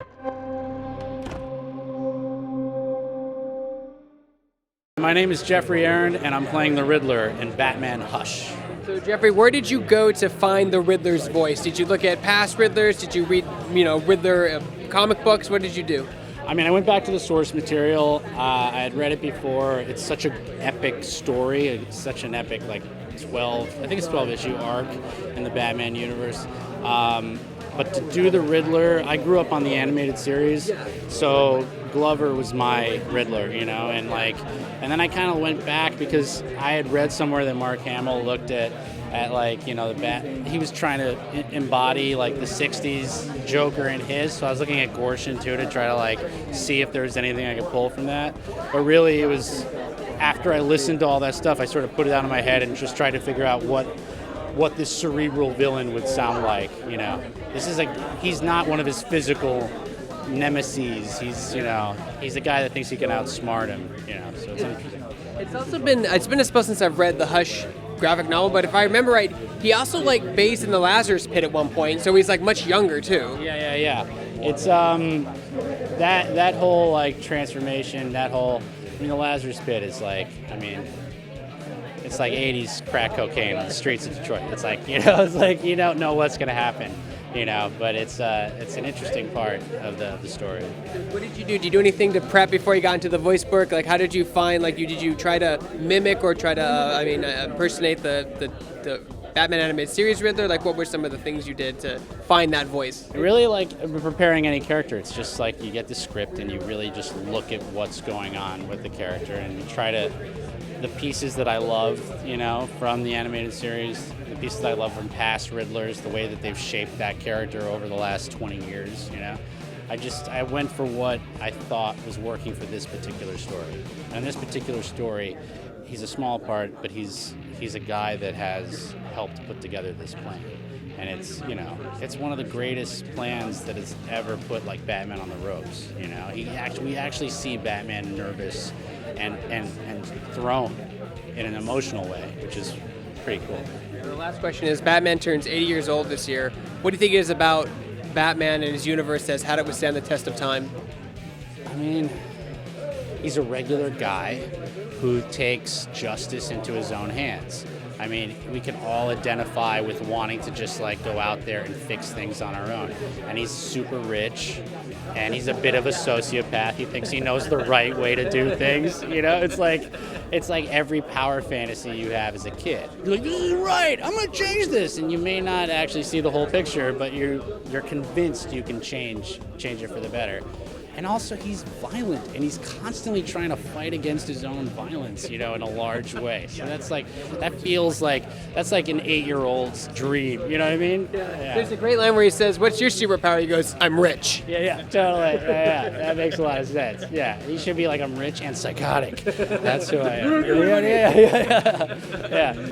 My name is Geoffrey Arend, and I'm playing the Riddler in Batman Hush. So Jeffrey, where did you go to find the Riddler's voice? Did you look at past Riddlers? Did you read, Riddler comic books? What did you do? I mean, I went back to the source material. I had read it before. It's such an epic story. It's such an epic, 12 issue arc in the Batman universe. But to do the Riddler, I grew up on the animated series, so Glover was my Riddler, and then I kind of went back because I had read somewhere that Mark Hamill looked at the Bat. He was trying to embody the '60s Joker in his, so I was looking at Gorshin too to try to see if there was anything I could pull from that. But really, it was after I listened to all that stuff, I sort of put it out of my head and just tried to figure out what this cerebral villain would sound like. This is he's not one of his physical nemesis. He's a guy that thinks he can outsmart him. So it's interesting. It's been a spell since I've read the Hush graphic novel, but if I remember right, he also based in the Lazarus Pit at one point, so he's much younger too. Yeah. It's that whole transformation, the Lazarus Pit is it's like 80s crack cocaine on the streets of Detroit. It's you don't know what's going to happen, but it's an interesting part of the story. What did you do? Did you do anything to prep before you got into the voice work? How did you find, did you try to mimic or try to, impersonate the Batman animated series Riddler? What were some of the things you did to find that voice? Really, preparing any character, it's just you get the script and you really just look at what's going on with the character and you try to, the pieces that I love, from the animated series, the pieces I love from past Riddlers, the way that they've shaped that character over the last 20 years, I went for what I thought was working for this particular story. And this particular story, he's a small part, but he's a guy that has helped put together this plan. And it's one of the greatest plans that has ever put Batman on the ropes. We actually see Batman nervous and thrown in an emotional way, which is pretty cool. The last question is, Batman turns 80 years old this year. What do you think it is about Batman and his universe that's had it withstand the test of time? I mean, he's a regular guy who takes justice into his own hands. I mean, we can all identify with wanting to just go out there and fix things on our own. And he's super rich, and he's a bit of a sociopath. He thinks he knows the right way to do things. It's like every power fantasy you have as a kid. You're like, this is right, I'm gonna change this. And you may not actually see the whole picture, but you're convinced you can change it for the better. And also, he's violent, and he's constantly trying to fight against his own violence, in a large way. So that feels like that's like an 8-year-old's dream. You know what I mean? Yeah. There's a great line where he says, "What's your superpower?" He goes, "I'm rich." Yeah, totally. Yeah, that makes a lot of sense. Yeah, he should be I'm rich and psychotic. That's who I am. Yeah.